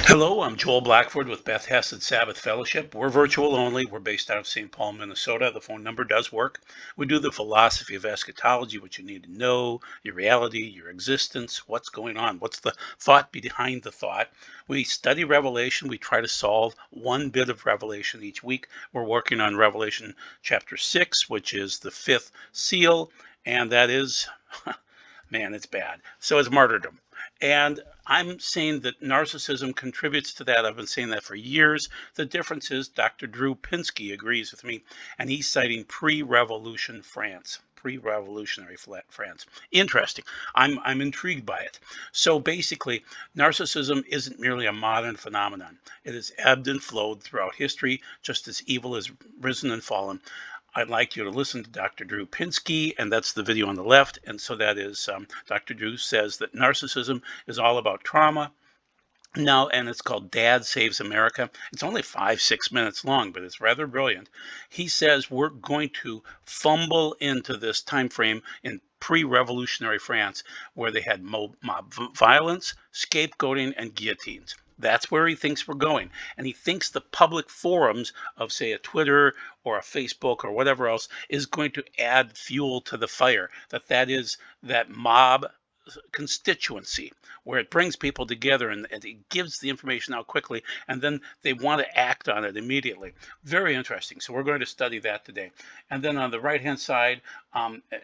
Hello, I'm Joel Blackford with Beth Hesed Sabbath Fellowship. We're virtual only. We're based out of St. Paul, Minnesota. The phone number does work. We do the philosophy of eschatology, what you need to know, your reality, your existence, what's going on, what's the thought behind the thought. We study Revelation. We try to solve one bit of Revelation each week. We're working on Revelation chapter 6, which is the fifth seal, and that is, man, it's bad. So is martyrdom. And I'm saying that narcissism contributes to that. I've been saying that for years. The difference is Dr. Drew Pinsky agrees with me, and he's citing pre-revolution France. Pre-revolutionary France. Interesting. I'm intrigued by it. So basically, narcissism isn't merely a modern phenomenon. It has ebbed and flowed throughout history, just as evil has risen and fallen. I'd like you to listen to Dr. Drew Pinsky, and that's the video on the left. And so that is Dr. Drew says that narcissism is all about trauma. Now, and it's called Dad Saves America. It's only 5-6 minutes long, but it's rather brilliant. He says we're going to fumble into this time frame in pre-revolutionary France, where they had mob violence, scapegoating, and guillotines. That's where he thinks we're going. And he thinks the public forums of, say, a Twitter or a Facebook or whatever else is going to add fuel to the fire. That is that mob constituency where it brings people together and it gives the information out quickly, and then they want to act on it immediately. Very interesting. So we're going to study that today. And then on the right hand side,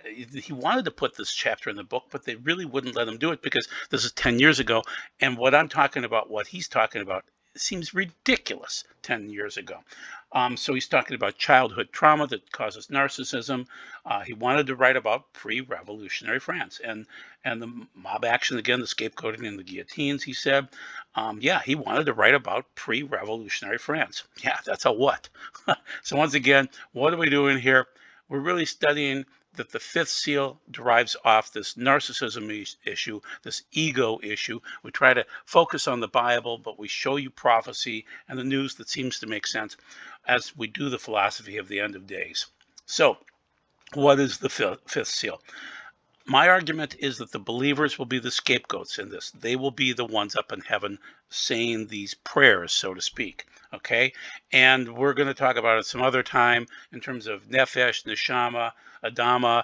he wanted to put this chapter in the book, but they really wouldn't let him do it because this is 10 years ago, and what I'm talking about, what he's talking about, seems ridiculous 10 years ago. So he's talking about childhood trauma that causes narcissism. He wanted to write about pre-revolutionary France and the mob action, again, the scapegoating and the guillotines, he said. Yeah, he wanted to write about pre-revolutionary France. Yeah, that's a what. So once again, what are we doing here? We're really studying that the fifth seal derives off this narcissism issue, this ego issue. We try to focus on the Bible, but we show you prophecy and the news that seems to make sense as we do the philosophy of the end of days. So, what is the fifth seal? My argument is that the believers will be the scapegoats in this. They will be the ones up in heaven saying these prayers, so to speak. Okay? And we're going to talk about it some other time in terms of nefesh, neshama, adama,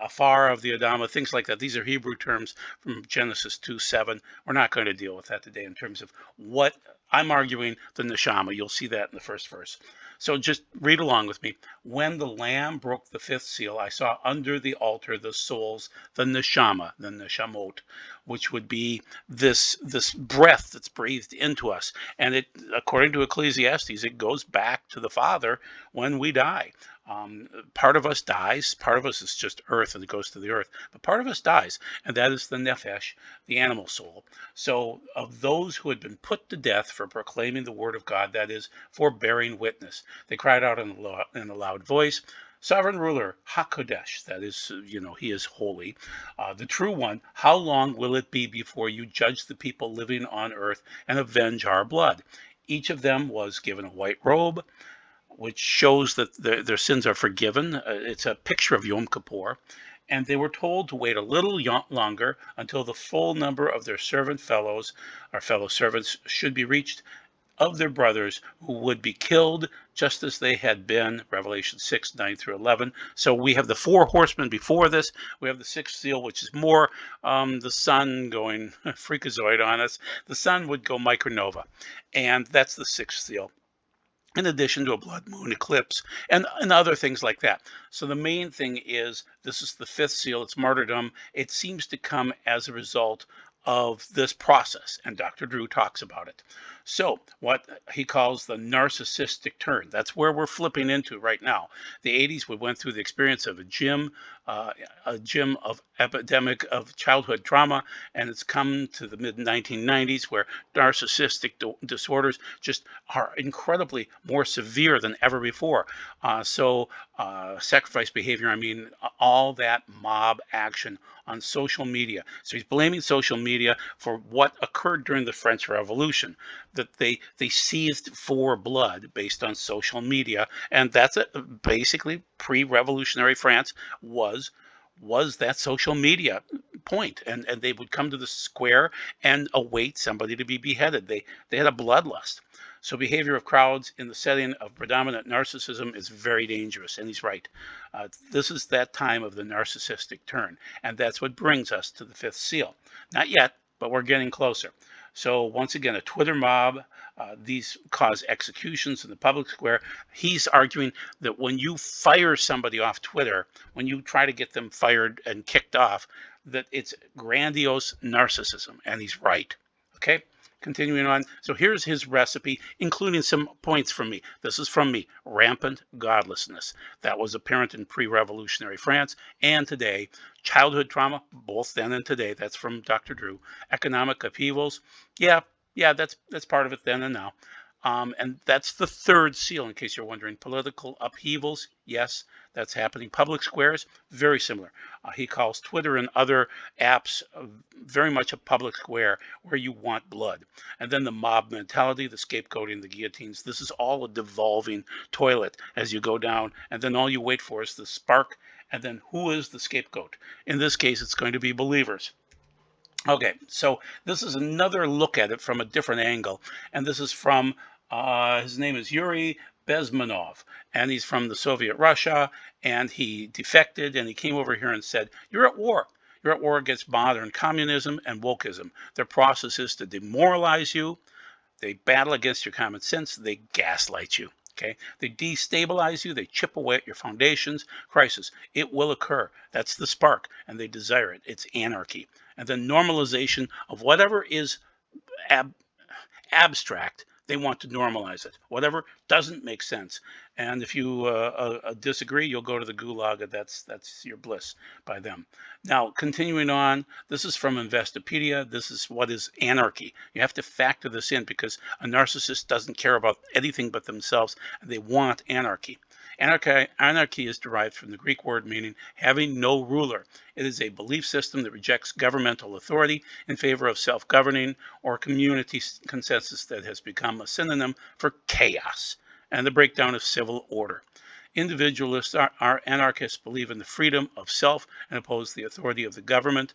afar of the adama, things like that. These are Hebrew terms from Genesis 2:7. We're not going to deal with that today in terms of what I'm arguing, the neshama. You'll see that in the first verse. So just read along with me. When the Lamb broke the fifth seal, I saw under the altar the souls, the neshama, the neshamot, which would be this breath that's breathed into us. And it, according to Ecclesiastes, it goes back to the Father when we die. Part of us dies, part of us is just earth and it goes to the earth, but part of us dies, and that is the nefesh, the animal soul. So of those who had been put to death for proclaiming the word of God, that is, for bearing witness, they cried out in a loud voice, Sovereign ruler, HaKodesh, that is, he is holy, the true one, how long will it be before you judge the people living on earth and avenge our blood? Each of them was given a white robe, which shows that their sins are forgiven. It's a picture of Yom Kippur. And they were told to wait a little longer until the full number of their servant fellows, our fellow servants, should be reached, of their brothers who would be killed just as they had been, Revelation 6:9-11. So we have the four horsemen before this. We have the sixth seal, which is more the sun going freakazoid on us. The sun would go micronova, and that's the sixth seal, in addition to a blood moon eclipse and other things like that. So the main thing is, this is the fifth seal, it's martyrdom. It seems to come as a result of this process, and Dr. Drew talks about it. So what he calls the narcissistic turn, that's where we're flipping into right now. The 80s, we went through the experience of a gym of epidemic of childhood trauma, and it's come to the mid-1990s where narcissistic disorders just are incredibly more severe than ever before. Sacrifice behavior, I mean, all that mob action on social media. So he's blaming social media for what occurred during the French Revolution, that they seized for blood based on social media. And that's basically pre-revolutionary France was was that social media point, and they would come to the square and await somebody to be beheaded. They had a bloodlust. So behavior of crowds in the setting of predominant narcissism is very dangerous, and he's right. This is that time of the narcissistic turn, and that's what brings us to the fifth seal. Not yet, but we're getting closer. So once again, a Twitter mob, these cause executions in the public square. He's arguing that when you fire somebody off Twitter, when you try to get them fired and kicked off, that it's grandiose narcissism, and he's right. Okay, continuing on. So here's his recipe, including some points from me. This is from me. Rampant godlessness. That was apparent in pre-revolutionary France and today. Childhood trauma, both then and today. That's from Dr. Drew. Economic upheavals. Yeah, that's part of it then and now. And that's the third seal, in case you're wondering. Political upheavals, yes, that's happening. Public squares, very similar. He calls Twitter and other apps very much a public square where you want blood. And then the mob mentality, the scapegoating, the guillotines. This is all a devolving toilet as you go down. And then all you wait for is the spark. And then who is the scapegoat? In this case, it's going to be believers. Okay, so this is another look at it from a different angle. And this is from his name is Yuri Bezmenov, and he's from the Soviet Russia, and he defected, and he came over here and said, you're at war. You're at war against modern communism and wokeism. Their process is to demoralize you. They battle against your common sense. They gaslight you. Okay, they destabilize you. They chip away at your foundations. Crisis. It will occur. That's the spark, and they desire it. It's anarchy. And the normalization of whatever is abstract, they want to normalize it. Whatever doesn't make sense. And if you disagree, you'll go to the gulag, and that's your bliss by them. Now, continuing on, this is from Investopedia. This is what is anarchy. You have to factor this in because a narcissist doesn't care about anything but themselves, and they want anarchy. Anarchy is derived from the Greek word meaning having no ruler. It is a belief system that rejects governmental authority in favor of self-governing or community consensus that has become a synonym for chaos and the breakdown of civil order. Individualists are anarchists, believe in the freedom of self and oppose the authority of the government,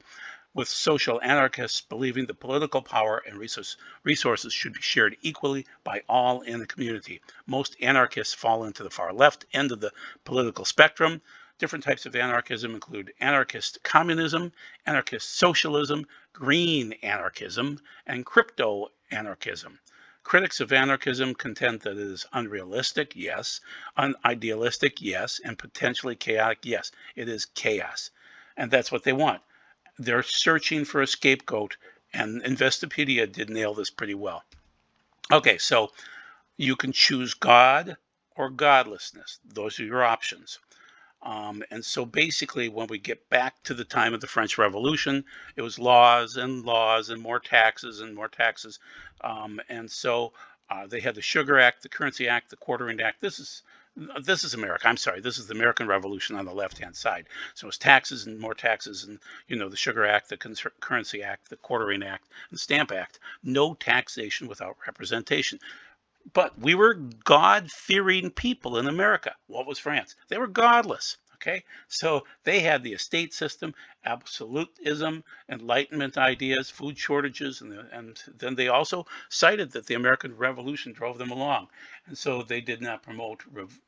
with social anarchists believing the political power and resources should be shared equally by all in the community. Most anarchists fall into the far left end of the political spectrum. Different types of anarchism include anarchist communism, anarchist socialism, green anarchism, and crypto anarchism. Critics of anarchism contend that it is unrealistic, yes, unidealistic, yes, and potentially chaotic, yes. It is chaos, and that's what they want. They're searching for a scapegoat, and Investopedia did nail this pretty well. Okay, so you can choose God or godlessness. Those are your options. And so basically, when we get back to the time of the French Revolution, it was laws and laws and more taxes and more taxes. And so they had the Sugar Act, the Currency Act, the Quartering Act. This is America. I'm sorry. This is the American Revolution on the left-hand side. So it's taxes and more taxes, and the Sugar Act, the Currency Act, the Quartering Act, and the Stamp Act. No taxation without representation. But we were God-fearing people in America. What was France? They were godless. Okay, so they had the estate system, absolutism, Enlightenment ideas, food shortages, and then they also cited that the American Revolution drove them along. And so they did not promote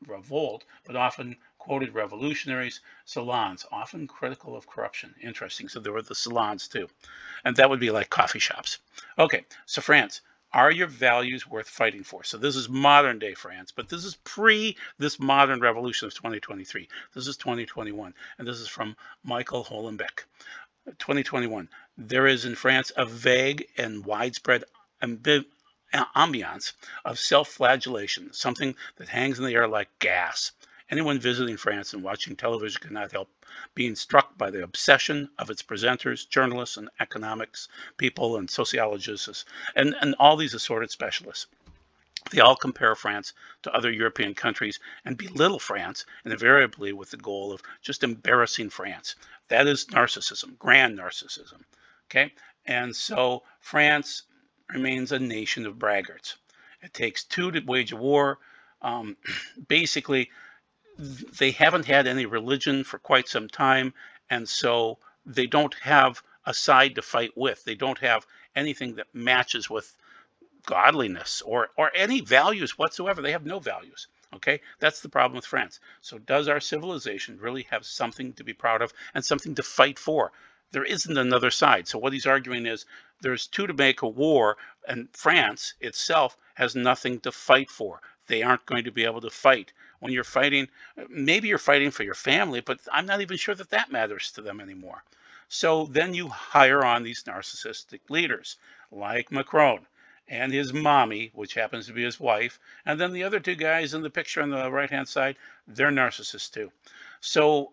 revolt, but often quoted revolutionaries, salons, often critical of corruption. Interesting. So there were the salons too. And that would be like coffee shops. Okay, so France. Are your values worth fighting for? So this is modern day France, but this is pre this modern revolution of 2023. This is 2021, and this is from Michael Holenbeck. 2021. There is in France a vague and widespread ambiance of self-flagellation, something that hangs in the air like gas. Anyone visiting France and watching television cannot help being struck by the obsession of its presenters, journalists, and economics people, and sociologists, and all these assorted specialists. They all compare France to other European countries and belittle France, and invariably with the goal of just embarrassing France. That is narcissism, grand narcissism. Okay, and so France remains a nation of braggarts. It takes two to wage a war. Basically, they haven't had any religion for quite some time, And so they don't have a side to fight with. They don't have anything that matches with godliness or any values whatsoever. They have no values. Okay, that's the problem with France. So does our civilization really have something to be proud of and something to fight for? There isn't another side. So what he's arguing is there's two to make a war, and France itself has nothing to fight for. They aren't going to be able to fight. When you're fighting, maybe you're fighting for your family, but I'm not even sure that that matters to them anymore. So then you hire on these narcissistic leaders like Macron and his mommy, which happens to be his wife. And then the other two guys in the picture on the right-hand side, they're narcissists too. So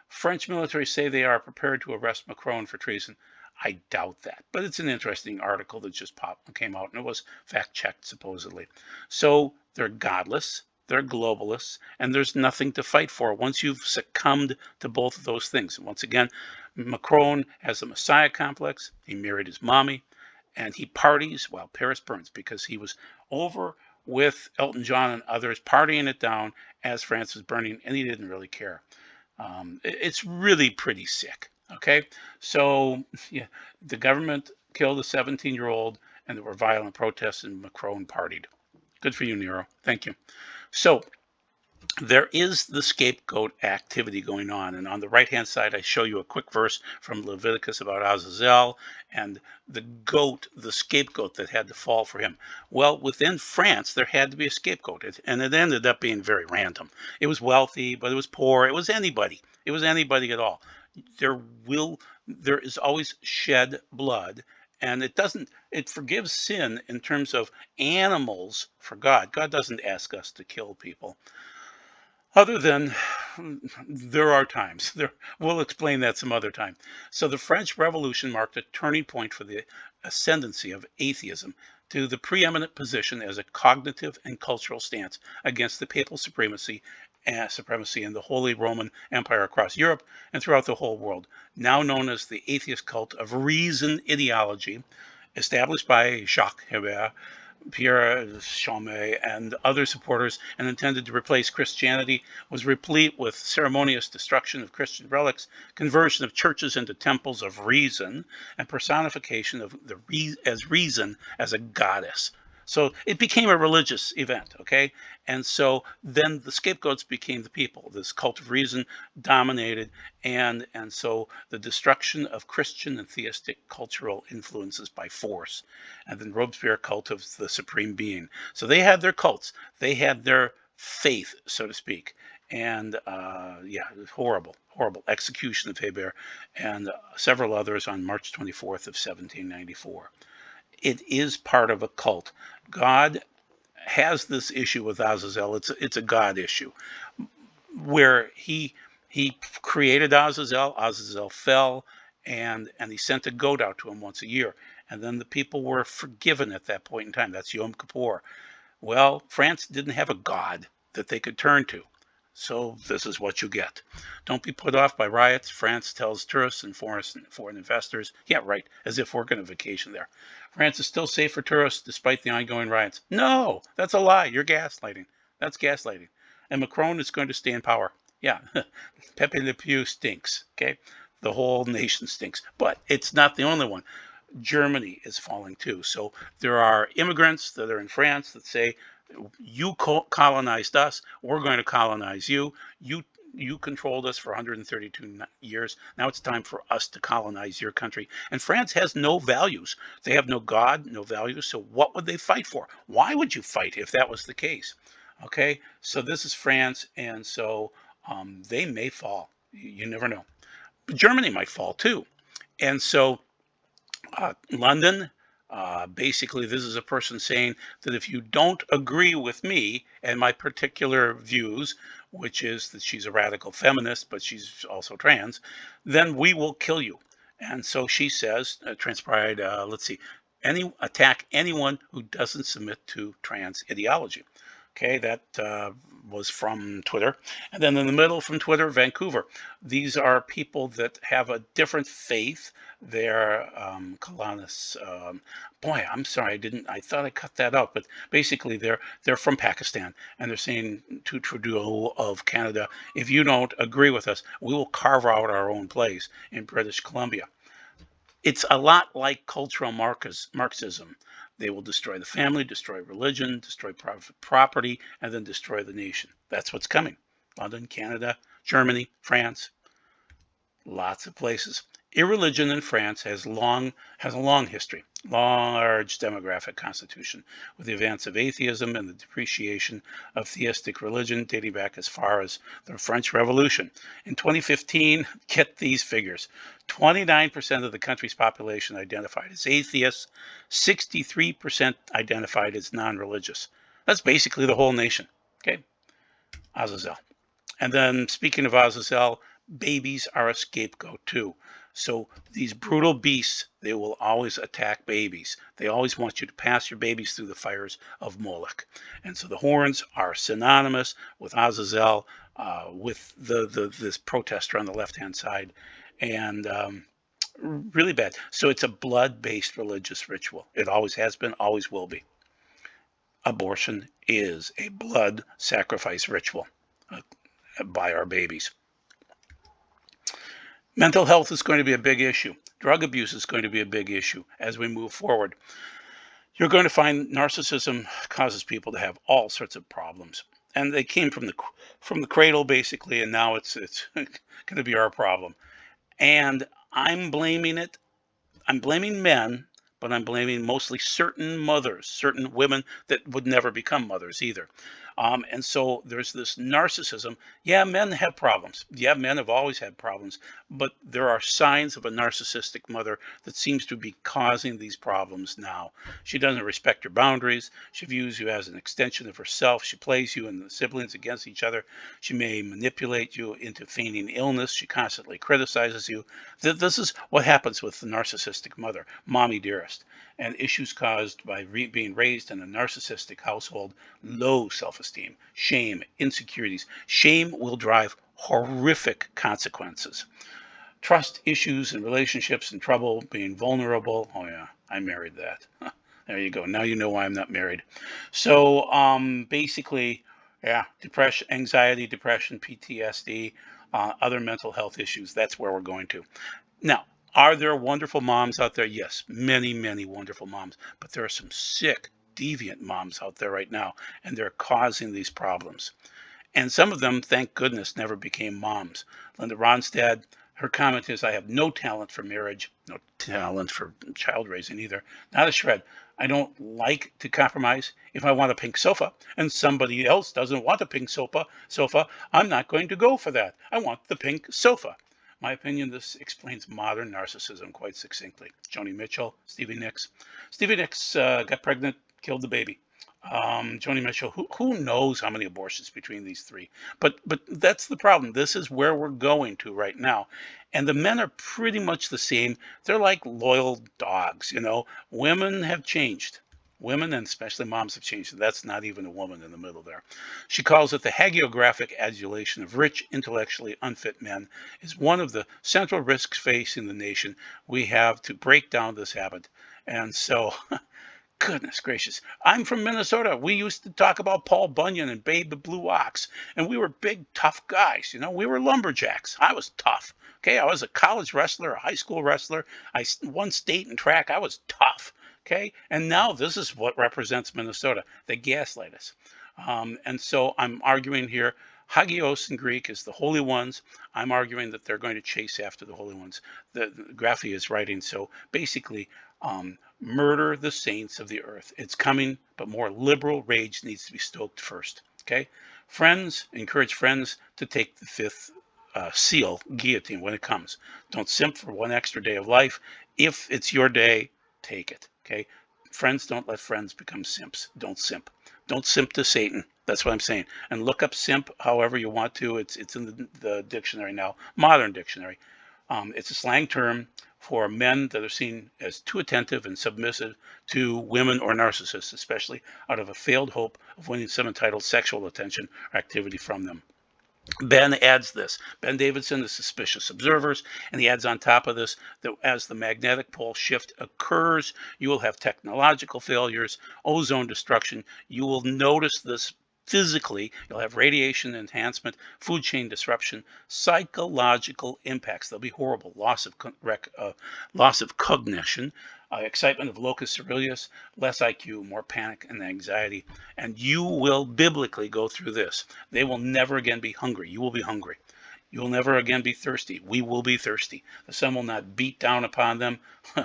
French military say they are prepared to arrest Macron for treason. I doubt that, but it's an interesting article that just came out, and it was fact-checked supposedly. So they're godless, they're globalists, and there's nothing to fight for once you've succumbed to both of those things. And once again, Macron has a messiah complex. He married his mommy, and he parties while Paris burns because he was over with Elton John and others partying it down as France was burning, and he didn't really care. It's really pretty sick. Okay, so yeah, the government killed a 17-year-old, and there were violent protests, and Macron partied. Good for you, Nero. Thank you. So there is the scapegoat activity going on. And on the right-hand side, I show you a quick verse from Leviticus about Azazel and the goat, the scapegoat that had to fall for him. Well, within France, there had to be a scapegoat, and it ended up being very random. It was wealthy, but it was poor. It was anybody. It was anybody at all. There is always shed blood, and it forgives sin in terms of animals for God. God doesn't ask us to kill people. Other than there are times. We'll explain that some other time. So the French Revolution marked a turning point for the ascendancy of atheism to the preeminent position as a cognitive and cultural stance against the papal supremacy in the Holy Roman Empire across Europe and throughout the whole world, now known as the atheist cult of reason ideology, established by Jacques Hébert, Pierre Chaumet, and other supporters, and intended to replace Christianity, was replete with ceremonious destruction of Christian relics, conversion of churches into temples of reason, and personification of reason as a goddess. So it became a religious event, okay? And so then the scapegoats became the people. This cult of reason dominated, and so the destruction of Christian and theistic cultural influences by force. And then Robespierre cult of the supreme being. So they had their cults. They had their faith, so to speak. And yeah, it was horrible execution of Hébert and several others on March 24th of 1794. It is part of a cult. God has this issue with Azazel. It's a God issue where he created Azazel. Azazel fell, and he sent a goat out to him once a year. And then the people were forgiven at that point in time. That's Yom Kippur. Well, France didn't have a God that they could turn to. So this is what you get. Don't be put off by riots. France tells tourists and foreign investors, yeah, right, as if we're going to vacation there. France is still safe for tourists despite the ongoing riots. No, that's a lie. You're gaslighting. That's gaslighting. And Macron is going to stay in power. Yeah, Pepe Le Pew stinks, okay? The whole nation stinks. But it's not the only one. Germany is falling too. So there are immigrants that are in France that say, you colonized us, we're going to colonize you. You controlled us for 132 years. Now it's time for us to colonize your country. And France has no values. They have no God, no values. So what would they fight for? Why would you fight if that was the case? Okay, so this is France, and so they may fall. You never know. But Germany might fall too. And so London, basically, this is a person saying that if you don't agree with me and my particular views, which is that she's a radical feminist, but she's also trans, then we will kill you. And so she says, transpired, let's see, attack anyone who doesn't submit to trans ideology. Okay, that was from Twitter. And then in the middle from Twitter, Vancouver. These are people that have a different faith. They're colonists. Boy, I'm sorry, I thought I cut that out, but basically they're from Pakistan, and they're saying to Trudeau of Canada, if you don't agree with us, we will carve out our own place in British Columbia. It's a lot like cultural Marxism. They will destroy the family, destroy religion, destroy private property, and then destroy the nation. That's what's coming. London, Canada, Germany, France, lots of places. Irreligion in France has a long history, large demographic constitution, with the advance of atheism and the depreciation of theistic religion dating back as far as the French Revolution. In 2015, get these figures. 29% of the country's population identified as atheists, 63% identified as non-religious. That's basically the whole nation, okay? Azazel. And then speaking of Azazel, babies are a scapegoat too. So these brutal beasts, they will always attack babies. They always want you to pass your babies through the fires of Moloch. And so the horns are synonymous with Azazel, with this protester on the left-hand side, and really bad. So it's a blood-based religious ritual. It always has been, always will be. Abortion is a blood sacrifice ritual by our babies. Mental health is going to be a big issue. Drug abuse is going to be a big issue as we move forward. You're going to find narcissism causes people to have all sorts of problems, and they came from the cradle basically, and now it's going to be our problem. And I'm blaming men, but I'm blaming mostly certain mothers, certain women that would never become mothers either. And so there's this narcissism. Yeah, men have problems. Yeah, men have always had problems, but there are signs of a narcissistic mother that seems to be causing these problems now. She doesn't respect your boundaries. She views you as an extension of herself. She plays you and the siblings against each other. She may manipulate you into feigning illness. She constantly criticizes you. This is what happens with the narcissistic mother, mommy dearest. And issues caused by being raised in a narcissistic household, low self-esteem, shame, insecurities. Shame will drive horrific consequences. Trust issues in relationships and trouble, being vulnerable. Oh yeah, I married that. There you go. Now you know why I'm not married. So basically, yeah, depression, anxiety, depression, PTSD, other mental health issues. That's where we're going to. Now, are there wonderful moms out there? Yes, many, many wonderful moms. But there are some sick, deviant moms out there right now, and they're causing these problems. And some of them, thank goodness, never became moms. Linda Ronstadt, her comment is, I have no talent for marriage, no talent for child raising either, not a shred. I don't like to compromise. If I want a pink sofa and somebody else doesn't want a pink sofa, I'm not going to go for that. I want the pink sofa. My opinion, this explains modern narcissism quite succinctly. Joni Mitchell, Stevie Nicks. Stevie Nicks got pregnant, killed the baby. Joni Mitchell, who knows how many abortions between these three? But that's the problem. This is where we're going to right now. And the men are pretty much the same. They're like loyal dogs, you know. Women have changed. Women, and especially moms, have changed. That's not even a woman in the middle there. She calls it the hagiographic adulation of rich, intellectually unfit men is one of the central risks facing the nation. We have to break down this habit. And so, goodness gracious, I'm from Minnesota. We used to talk about Paul Bunyan and Babe the Blue Ox, and we were big, tough guys. You know, we were lumberjacks. I was tough. Okay, I was a college wrestler, a high school wrestler. I won state and track. I was tough. Okay, and now this is what represents Minnesota. They gaslight us. And so I'm arguing here, Hagios in Greek is the holy ones. I'm arguing that they're going to chase after the holy ones. The Graphy is writing, so basically, murder the saints of the earth. It's coming, but more liberal rage needs to be stoked first. Okay, friends, encourage friends to take the fifth seal, guillotine, when it comes. Don't simp for one extra day of life. If it's your day, take it. Okay, friends, don't let friends become simps. Don't simp. Don't simp to Satan. That's what I'm saying. And look up simp however you want to. It's in the dictionary now, modern dictionary. It's a slang term for men that are seen as too attentive and submissive to women or narcissists, especially out of a failed hope of winning some entitled sexual attention or activity from them. Ben adds this. Ben Davidson is suspicious observers, and he adds on top of this that as the magnetic pole shift occurs, you will have technological failures, ozone destruction. You will notice this physically. You'll have radiation enhancement, food chain disruption, psychological impacts. They'll be horrible. Loss of cognition, excitement of locus coeruleus, less IQ, more panic and anxiety. And you will biblically go through this. They will never again be hungry. You will be hungry. You will never again be thirsty. We will be thirsty. The sun will not beat down upon them.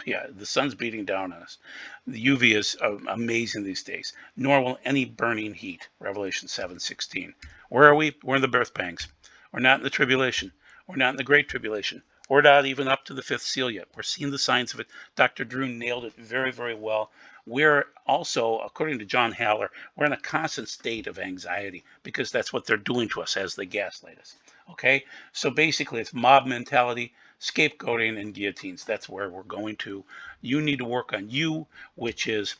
Yeah, the sun's beating down on us. The UV is amazing these days. Nor will any burning heat. Revelation 7:16. Where are we? We're in the birth pangs. We're not in the tribulation. We're not in the great tribulation. We're not even up to the fifth seal yet. We're seeing the signs of it. Dr. Drew nailed it very, very well. We're also, according to John Haller, we're in a constant state of anxiety because that's what they're doing to us as they gaslight us. Okay? So basically, it's mob mentality, scapegoating, and guillotines. That's where we're going to. You need to work on you, which is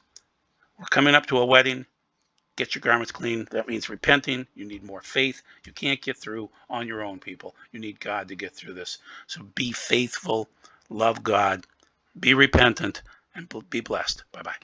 we're coming up to a wedding. Get your garments clean. That means repenting. You need more faith. You can't get through on your own, people. You need God to get through this. So be faithful, love God, be repentant, and be blessed. Bye-bye.